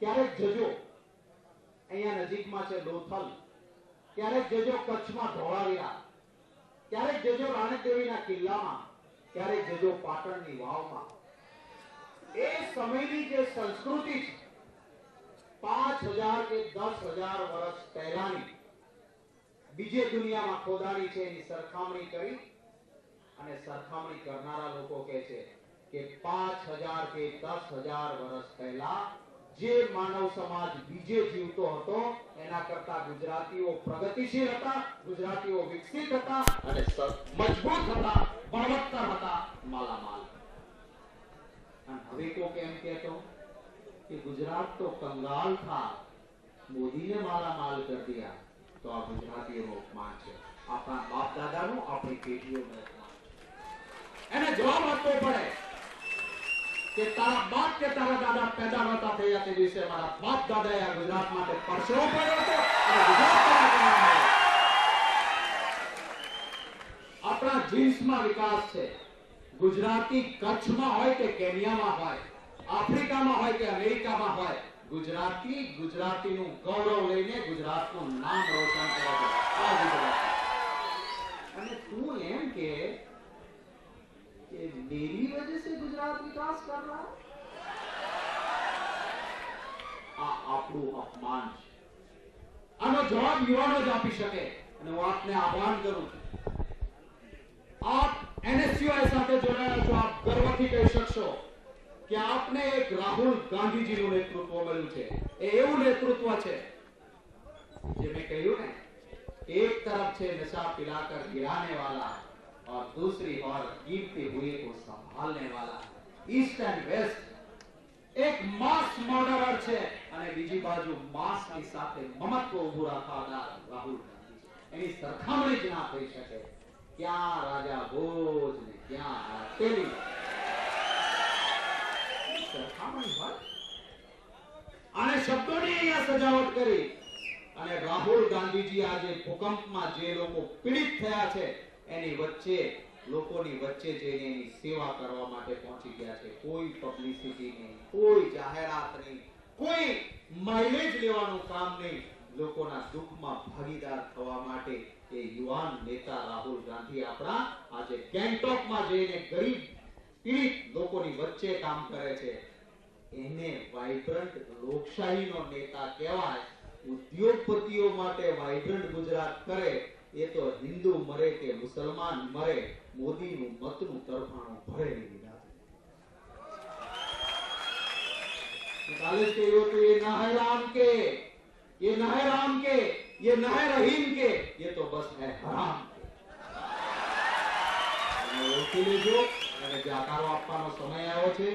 ક્યારેક જજો અહીંયા નજીકમાં છે લોથલ, ક્યારેક જજો કચ્છમાં ધોળાવીરા, ક્યારેક જજો રાણકદેવીના કિલ્લામાં, ક્યારેક જજો પાટણની વાવમાં. એ સમયની જે સંસ્કૃતિ છે 5000 કે 10,000 વર્ષ પહેલાની બીજે દુનિયામાં ખોદાણી છે, એની સરખામણી કરી અને સરખામણી કરનારા લોકો કહે છે કે 5000 કે 10,000 વર્ષ પહેલા જે માનવ સમાજ બીજે જીવતો હતો એના કરતા ગુજરાતીઓ પ્રગતિશીલ હતા, ગુજરાતીઓ વિકસિત હતા અને મજબૂત હતા, બળવત્તર હતા, માલામાલ. અને હવે કો કેમ કહેતો कि गुजरात तो कंगाल था, मोदी ने मालामाल कर दिया. तो आ गुजरातीओ नो अपमान है, अपना बाप दादा नो अपनी पेटीओ नो अपमान. એને જવાબ આપવો પડે કે તારા બાપ કે તારા દાદા પેદા નહોતા થયા તે દિવસે મારા બાપ દાદાએ આ ગુજરાત માટે પરસેવો પડ્યો હતો અને ગુજરાત બનાવ્યો. આપણા જીન્સમાં વિકાસ છે. ગુજરાતી કચ્છમાં હોય કે કેન્યામાં હોય, આફ્રિકામાં હોય કે અમેરિકામાં હોય, ગુજરાતી ગુજરાતીનું ગૌરવ લઈને ગુજરાતનું નામ રોશન કરે છે. આ ગુજરાતી. અને તું એમ કે मेरी वजह से गुजरात विकास कर रहा है, આ આપણું અપમાન છે. આનો જવાબ યુવાનો જ આપી શકે અને હું આપને આહ્વાન કરું છું. આપ NSUI સાથે જોડાયા છો, આપ ગર્વથી કહી શકશો કે આપને એક રાહુલ ગાંધીજીનું નેતૃત્વ મળ્યું છે. એ એવું નેતૃત્વ છે જે મેં કહ્યું ને, એક તરફ છે નશા पिलाकर गिराने वाला और दूसरी ओर गिरते हुए को संभालने वाला. ईस्ट एंड वेस्ट एक मास मर्डरर છે અને બીજી બાજુ માસની સાથે મમત્વ ઉભું રાખનાર રાહુલ ગાંધી છે. એની સરખામણી જ ના થઈ શકે. ક્યાં રાજા ભોજ ને ક્યાં તેલી સરખામણી હોય. આને શબ્દોની અહીંયા સજાવટ કરી અને રાહુલ ગાંધીજી આજે ભૂકંપમાં જે લોકો પીડિત થયા છે એની વચ્ચે, લોકોની વચ્ચે જઈને એની સેવા કરવા માટે પહોંચી ગયા છે. કોઈ પબ્લિસિટી નહીં, કોઈ જાહેરાત નહીં, કોઈ માઇલેજ લેવાનું કામ નહીં. લોકોના દુઃખમાં ભાગીદાર થવા માટે એ યુવાન નેતા રાહુલ ગાંધી આપણા આજે ગેંગટોકમાં જઈને ગરીબ પીડિત લોકોની વચ્ચે કામ કરે છે. એને વાઇબ્રન્ટ લોકશાહીનો નેતા કહેવાય. ઉદ્યોગપતિઓ માટે વાઇબ્રન્ટ ગુજરાત કરે એ તો હિન્દુ મરે કે મુસલમાન મરે, મોદીનું મતનું તરફાણું ભરે નહીં. કાલે કહ્યું તો ये न है राम के, ये न है राम के, ये न है रहीम के, ये तो बस है हराम के. ઓળખી લેજો. અને જે આકારો આપવાનો સમય આવ્યો છે